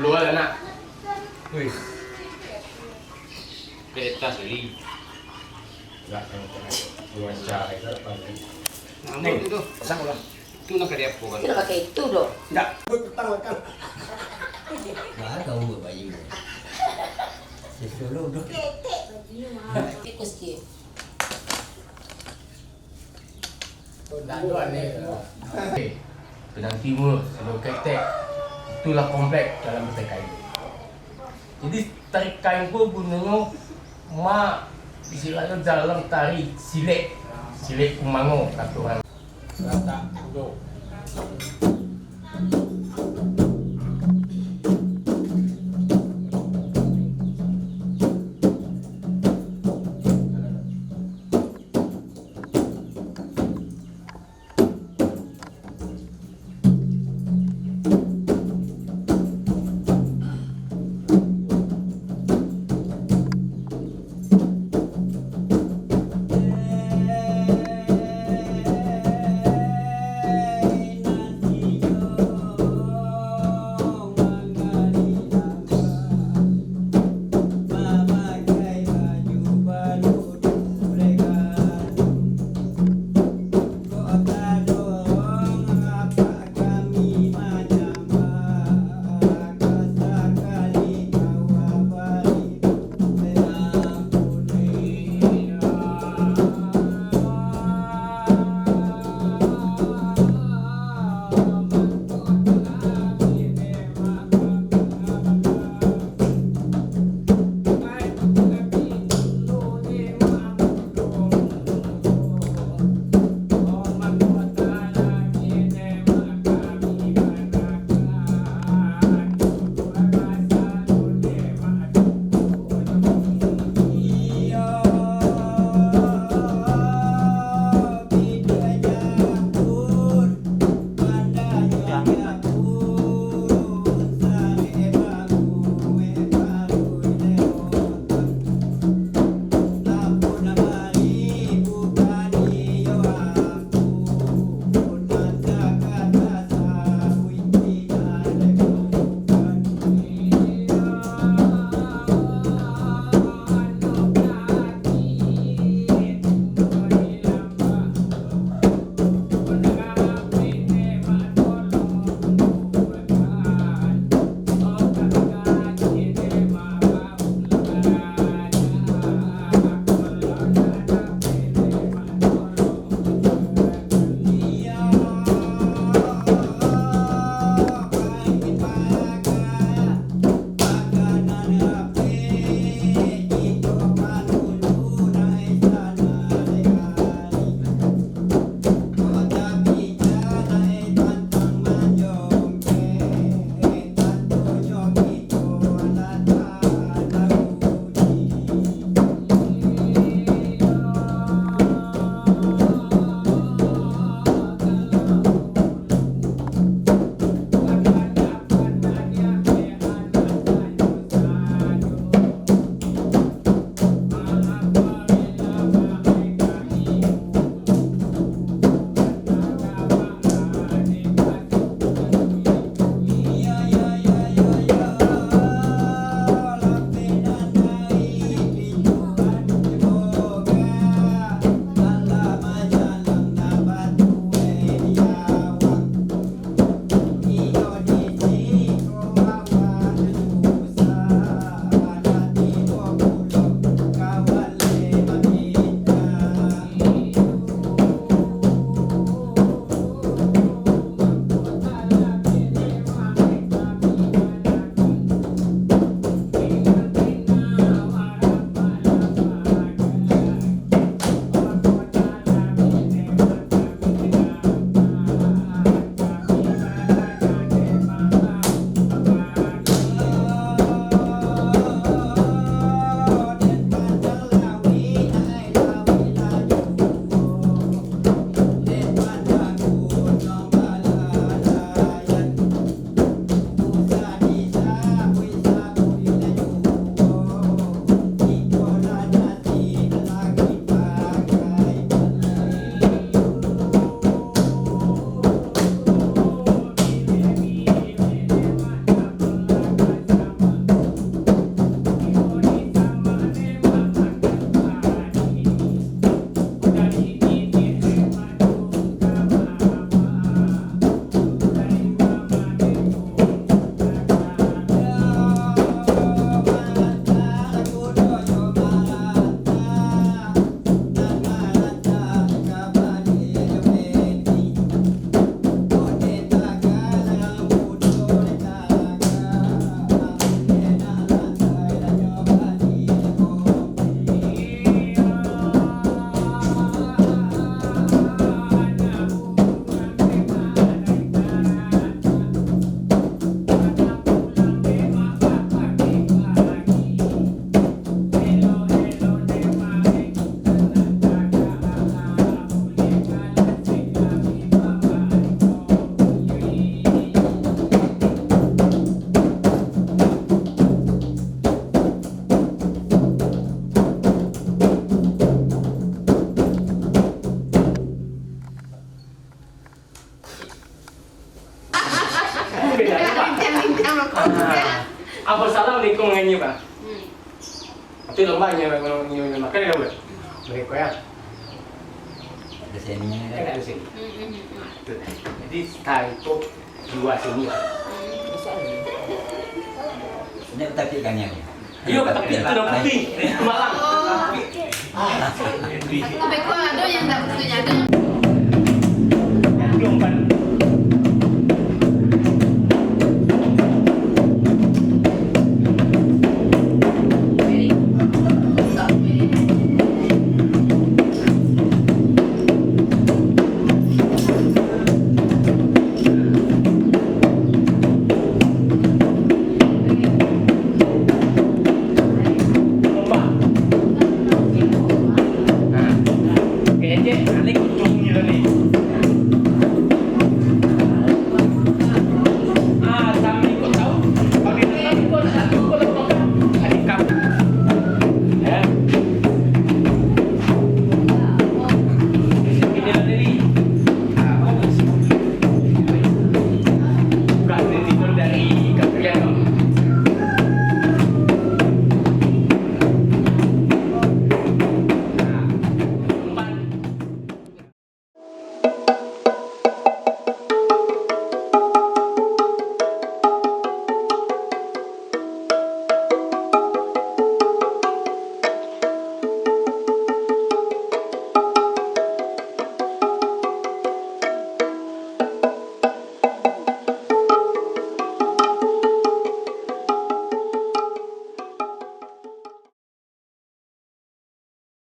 Luar lah nak. Wih. Kereta seri. Tak dua cara itu apa lagi? Nampak itu tu. Pasang ulang. Itu nak kerja apa kan? Kita pakai itu dong. Tidak, petang makan. Nggak ada umur bayi. Dulu dulu. Ikut sikit. Tuan ni. Pedang timur, sebelum ketek. Itulah komplek dalam betai kain. Jadi tarik kain pun gunanya mak istilahnya dalam tari silek umango kata orang. Rata duduk. nyonya makan dah boleh. Boleh kau ya. Ada seninya Kan kan. ada sini. Jadi style itu dua sini. Ini tapi kan yang. Iyo tapi itu dah putih. Malang. Tapi kok ada yang tak punya ada. Yang belum